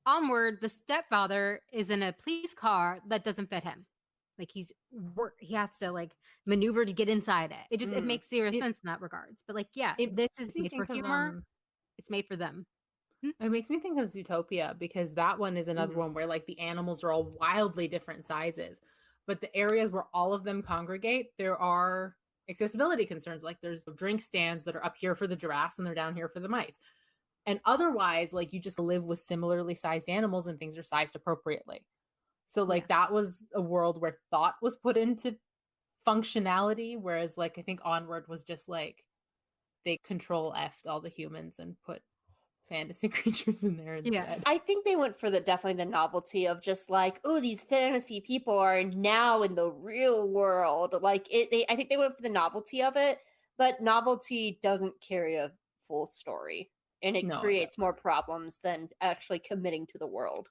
[SPEAKER 1] Onward, the stepfather is in a police car that doesn't fit him. Like he has to like maneuver to get inside it. It just it makes zero sense in that regards. But like, yeah, this is made for humor. It's made for them.
[SPEAKER 2] It makes me think of Zootopia, because that one is another one where like the animals are all wildly different sizes, but the areas where all of them congregate, there are accessibility concerns. Like there's drink stands that are up here for the giraffes and they're down here for the mice. And otherwise, like you just live with similarly sized animals and things are sized appropriately. So like that was a world where thought was put into functionality, whereas like I think Onward was just like they control F'd all the humans and put fantasy creatures in there instead.
[SPEAKER 3] Yeah. I think they went for definitely the novelty of just like, oh, these fantasy people are now in the real world. Like I think they went for the novelty of it, but novelty doesn't carry a full story, and it creates more problems than actually committing to the world.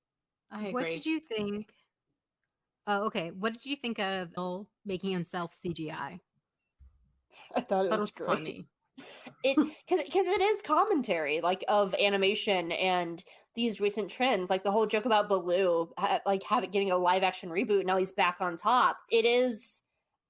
[SPEAKER 2] I agree.
[SPEAKER 1] What did you think? Oh, okay. What did you think of Bill making himself CGI?
[SPEAKER 3] I thought it was great.
[SPEAKER 2] Funny.
[SPEAKER 3] Because it is commentary like of animation and these recent trends, like the whole joke about Baloo getting a live action reboot. Now he's back on top. It is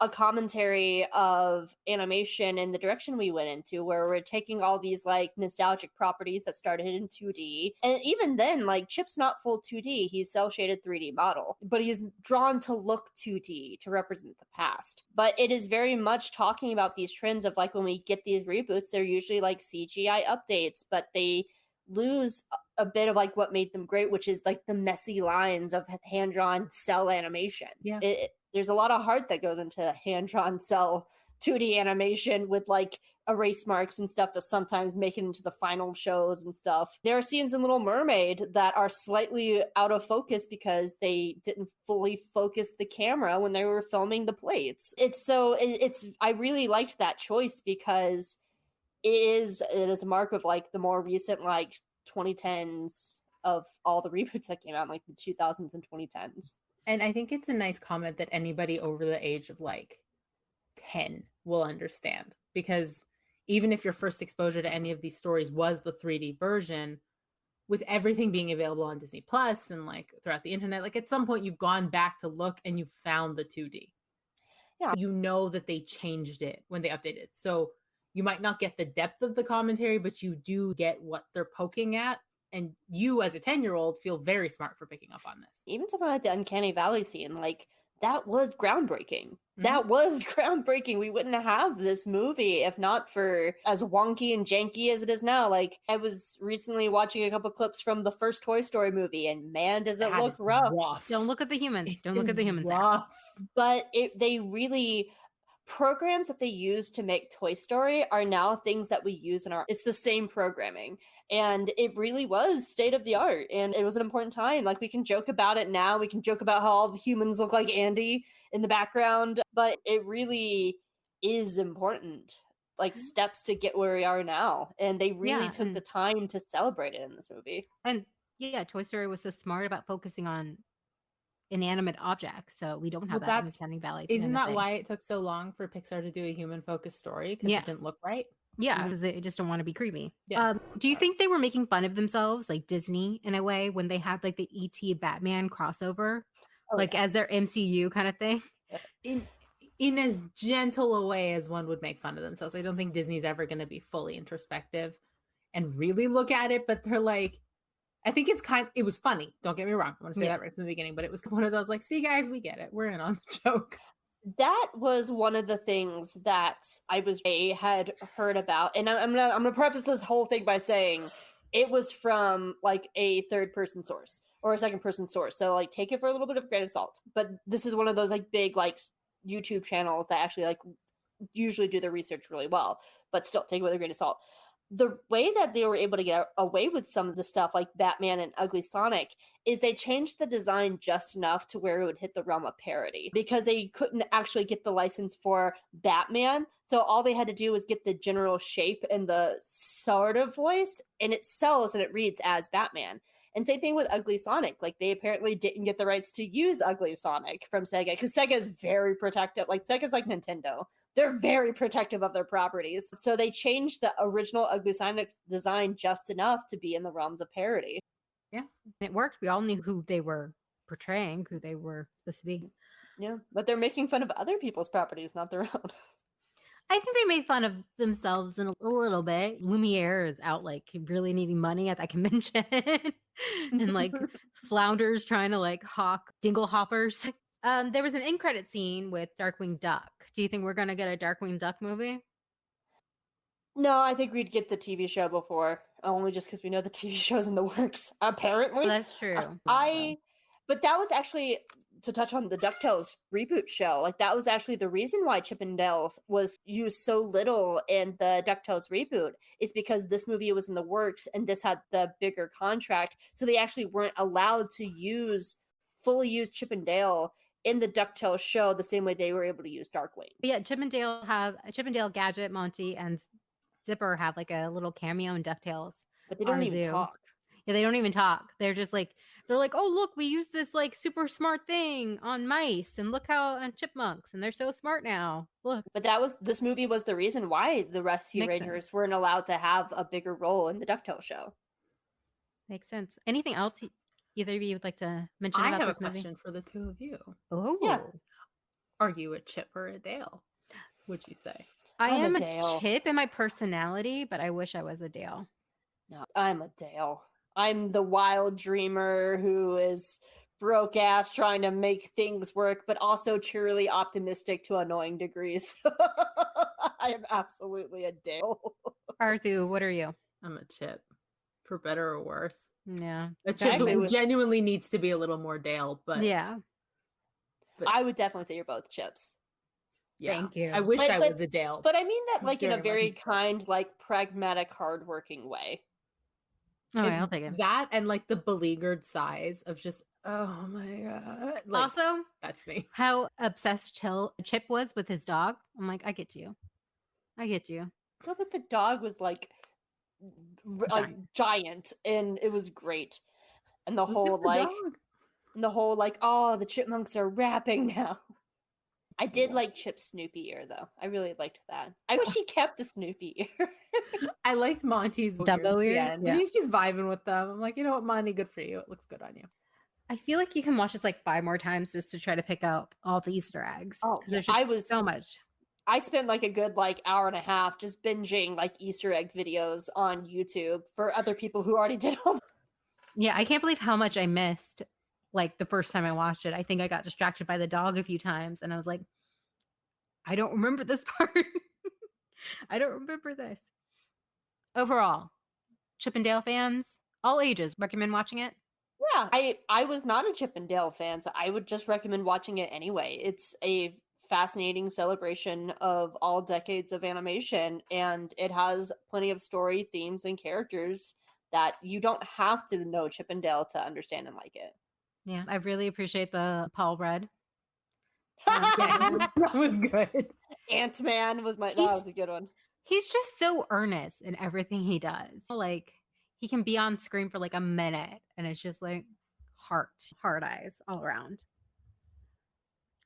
[SPEAKER 3] a commentary of animation and the direction we went into, where we're taking all these like nostalgic properties that started in 2D. And even then, like Chip's not full 2D, he's cel shaded 3D model, but he's drawn to look 2D to represent the past. But it is very much talking about these trends of like when we get these reboots, they're usually like CGI updates, but they lose a bit of like what made them great, which is like the messy lines of hand-drawn cell animation.
[SPEAKER 2] Yeah.
[SPEAKER 3] There's a lot of heart that goes into hand-drawn cell 2D animation with like erase marks and stuff that sometimes make it into the final shows and stuff. There are scenes in Little Mermaid that are slightly out of focus because they didn't fully focus the camera when they were filming the plates. I really liked that choice because it is a mark of like the more recent like 2010s of all the reboots that came out in like the 2000s and 2010s.
[SPEAKER 2] And I think it's a nice comment that anybody over the age of like 10 will understand, because even if your first exposure to any of these stories was the 3D version, with everything being available on Disney Plus and like throughout the internet, like at some point you've gone back to look and you found the 2D. Yeah. So you know that they changed it when they updated. So you might not get the depth of the commentary, but you do get what they're poking at. And you, as a 10-year-old, feel very smart for picking up on this.
[SPEAKER 3] Even something like the Uncanny Valley scene, like, that was groundbreaking. Mm-hmm. That was groundbreaking. We wouldn't have this movie if not for as wonky and janky as it is now. Like, I was recently watching a couple clips from the first Toy Story movie, and man, does it look rough.
[SPEAKER 1] Don't look at the humans. Don't look at the humans.
[SPEAKER 3] But they really... programs that they use to make Toy Story are now things that we use it's the same programming. And it really was state of the art. And it was an important time. Like, we can joke about it now. We can joke about how all the humans look like Andy in the background. But it really is important. Like, steps to get where we are now. And they really took the time to celebrate it in this movie.
[SPEAKER 1] And yeah, Toy Story was so smart about focusing on inanimate objects, so we don't have that in Uncanny Valley.
[SPEAKER 2] Isn't that why it took so long for Pixar to do a human-focused story? Because it didn't look right?
[SPEAKER 1] Yeah, because they just don't want to be creepy. Yeah. Do you think they were making fun of themselves, like Disney, in a way, when they had like the E.T. Batman crossover, as their MCU kind of thing?
[SPEAKER 2] In as gentle a way as one would make fun of themselves. I don't think Disney's ever going to be fully introspective and really look at it, but they're like, I think it was funny. Don't get me wrong. I want to say that right from the beginning, but it was one of those like, see guys, we get it. We're in on the joke.
[SPEAKER 3] That was one of the things that I had heard about. And I'm gonna preface this whole thing by saying it was from like a third person source or a second person source. So like take it for a little bit of grain of salt. But this is one of those like big like YouTube channels that actually like usually do their research really well, but still take it with a grain of salt. The way that they were able to get away with some of the stuff like Batman and Ugly Sonic is they changed the design just enough to where it would hit the realm of parody, because they couldn't actually get the license for Batman. So all they had to do was get the general shape and the sort of voice, and it sells and it reads as Batman. And same thing with Ugly Sonic. Like, they apparently didn't get the rights to use Ugly Sonic from Sega, because Sega is very protective. Like, Sega's like Nintendo. They're very protective of their properties. So they changed the original Ugly Sonic design just enough to be in the realms of parody.
[SPEAKER 1] And it worked. We all knew who they were portraying, who they were supposed to be.
[SPEAKER 3] Yeah, but they're making fun of other people's properties, not their own.
[SPEAKER 1] I think they made fun of themselves in a little bit. Lumiere is out like really needing money at that convention. And like Flounder's trying to like hawk dingle hoppers. There was an end credit scene with Darkwing Duck. Do you think we're gonna get a Darkwing Duck movie?
[SPEAKER 3] No, I think we'd get the TV show before, only just because we know the TV show's in the works. Apparently,
[SPEAKER 1] That's true.
[SPEAKER 3] But that was actually, to touch on the DuckTales reboot show, like that was actually the reason why Chip and Dale was used so little in the DuckTales reboot, is because this movie was in the works and this had the bigger contract, so they actually weren't allowed to fully use Chip and Dale in the DuckTales show the same way they were able to use Darkwing.
[SPEAKER 1] But yeah, Chip and Dale, Gadget, Monty, and Zipper have like a little cameo in DuckTales.
[SPEAKER 3] But they don't even
[SPEAKER 1] Arezou.
[SPEAKER 3] talk.
[SPEAKER 1] Yeah, they don't even talk. They're like, oh, look, we use this like super smart thing on mice, and look how on chipmunks, and they're so smart now. Look.
[SPEAKER 3] But this movie was the reason why the Rescue
[SPEAKER 1] Makes
[SPEAKER 3] Rangers
[SPEAKER 1] sense.
[SPEAKER 3] weren't allowed to have a bigger role in the DuckTales show.
[SPEAKER 1] Makes sense. Anything else either of you would like to mention
[SPEAKER 2] I
[SPEAKER 1] about
[SPEAKER 2] have
[SPEAKER 1] this
[SPEAKER 2] a
[SPEAKER 1] movie?
[SPEAKER 2] question for the two of you.
[SPEAKER 1] Oh,
[SPEAKER 3] Yeah.
[SPEAKER 2] Are you a Chip or a Dale? Would you say?
[SPEAKER 1] I
[SPEAKER 3] I'm a
[SPEAKER 1] am a
[SPEAKER 3] Dale.
[SPEAKER 1] Chip in my personality, but I wish I was a Dale.
[SPEAKER 3] No, I'm a Dale. I'm the wild dreamer who is broke ass trying to make things work, but also cheerily optimistic to annoying degrees. I am absolutely a Dale.
[SPEAKER 1] Arezou, what are you?
[SPEAKER 2] I'm a Chip, for better or worse.
[SPEAKER 1] Yeah.
[SPEAKER 2] A Chip
[SPEAKER 3] Actually,
[SPEAKER 2] who genuinely needs to be a little more Dale, but
[SPEAKER 1] Yeah.
[SPEAKER 3] I would definitely say you're both Chips.
[SPEAKER 2] yeah.
[SPEAKER 1] Thank you.
[SPEAKER 2] I wish
[SPEAKER 3] But-
[SPEAKER 2] I
[SPEAKER 3] but-
[SPEAKER 2] was a Dale.
[SPEAKER 3] But I mean that like in a
[SPEAKER 2] Very
[SPEAKER 3] very
[SPEAKER 2] much.
[SPEAKER 3] kind, like pragmatic, hardworking way.
[SPEAKER 1] All right,
[SPEAKER 2] And
[SPEAKER 1] I'll take it.
[SPEAKER 2] That and like the beleaguered size of just, oh my god. Like,
[SPEAKER 1] Also,
[SPEAKER 2] that's me.
[SPEAKER 1] how obsessed Chip was with his dog. I'm like, I get you.
[SPEAKER 3] No, but the dog was like giant, and it was great. And the
[SPEAKER 2] It was
[SPEAKER 3] whole
[SPEAKER 2] just the
[SPEAKER 3] like,
[SPEAKER 2] dog.
[SPEAKER 3] and the whole like, oh, the chipmunks are rapping now. I did
[SPEAKER 2] Yeah.
[SPEAKER 3] like Chip's Snoopy ear though. I really liked that. I wish he kept the Snoopy ear.
[SPEAKER 2] I liked Monty's
[SPEAKER 1] Dumbo
[SPEAKER 2] ears.
[SPEAKER 1] ears?
[SPEAKER 2] And
[SPEAKER 1] Yeah.
[SPEAKER 2] he's just vibing with them. I'm like, you know what, Monty, good for you. It looks good on you.
[SPEAKER 1] I feel like you can watch this like 5 more times just to try to pick out all the Easter eggs.
[SPEAKER 3] Oh,
[SPEAKER 1] 'Cause there's
[SPEAKER 3] yeah,
[SPEAKER 1] just so much.
[SPEAKER 3] I spent like a good like hour and a half just binging like Easter egg videos on YouTube for other people who already did all.
[SPEAKER 1] Yeah, I can't believe how much I missed like the first time I watched it. I think I got distracted by the dog a few times and I was like, I don't remember this part. I don't remember this. Overall, Chip and Dale fans, all ages, recommend watching it.
[SPEAKER 3] Yeah, I was not a Chip and Dale fan, so I would just recommend watching it anyway. It's a fascinating celebration of all decades of animation, and it has plenty of story, themes, and characters that you don't have to know Chip and Dale to understand and like it.
[SPEAKER 1] Yeah, I really appreciate the Paul Rudd.
[SPEAKER 2] Yes, that was good.
[SPEAKER 3] Ant-Man was that
[SPEAKER 1] He's-
[SPEAKER 3] was a good one.
[SPEAKER 1] He's just so earnest in everything he does. Like he can be on screen for like a minute and it's just like hard eyes all around.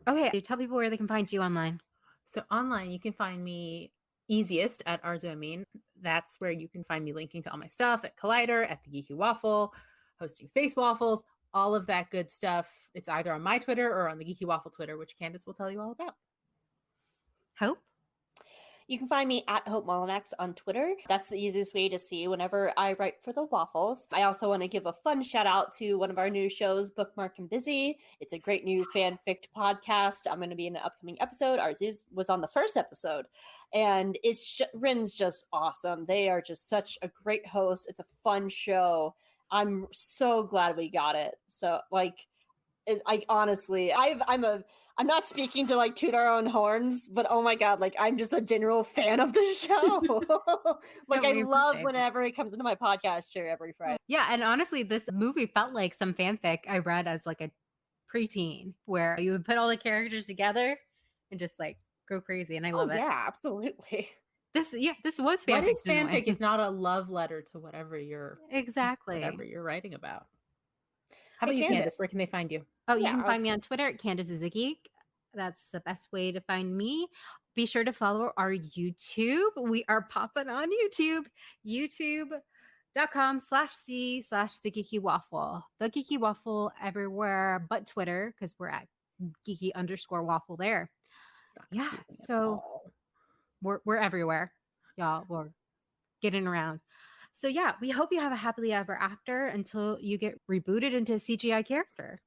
[SPEAKER 1] Okay, tell people where they can find you online.
[SPEAKER 2] So online, you can find me easiest at Arezou and Hope. That's where you can find me linking to all my stuff at Collider, at the Geeky Waffle, hosting Space Waffles, all of that good stuff. It's either on my Twitter or on the Geeky Waffle Twitter, which Candace will tell you all about.
[SPEAKER 1] Hope?
[SPEAKER 3] You can find me at Hope Molinax on Twitter. That's the easiest way to see whenever I write for the waffles. I also want to give a fun shout out to one of our new shows, Bookmark and Busy. It's a great new fanfic podcast. I'm going to be in an upcoming episode. Ours was on the first episode. And Rin's just awesome. They are just such a great host. It's a fun show. I'm so glad we got it. So honestly, I'm not speaking to like toot our own horns, but oh my god, like I'm just a general fan of the show. Like
[SPEAKER 1] No,
[SPEAKER 3] I
[SPEAKER 1] we
[SPEAKER 3] love
[SPEAKER 1] appreciate
[SPEAKER 3] whenever it comes into my podcast chair every Friday.
[SPEAKER 1] Yeah, and honestly, this movie felt like some fanfic I read as like a preteen where you would put all the characters together and just like go crazy. And I love it.
[SPEAKER 3] Yeah, absolutely.
[SPEAKER 1] This was fanfic.
[SPEAKER 2] What is
[SPEAKER 1] in a way.
[SPEAKER 2] fanfic if not a love letter to whatever you're
[SPEAKER 1] Exactly.
[SPEAKER 2] writing about? How about
[SPEAKER 3] Hey,
[SPEAKER 2] you, Candace?
[SPEAKER 3] Candace.
[SPEAKER 2] Where can they find you?
[SPEAKER 1] Oh, you
[SPEAKER 3] Yeah,
[SPEAKER 1] can
[SPEAKER 3] I
[SPEAKER 1] find me on Twitter at Candace is a Geek. That's the best way to find me. Be sure to follow our YouTube. We are popping on YouTube. YouTube youtube.com/c/the geeky waffle. The geeky waffle everywhere but Twitter, because we're at geeky_waffle there.
[SPEAKER 2] It's not
[SPEAKER 1] Yeah,
[SPEAKER 2] confusing at
[SPEAKER 1] so
[SPEAKER 2] all.
[SPEAKER 1] we're everywhere, y'all. We're getting around. So yeah, we hope you have a happily ever after until you get rebooted into a CGI character.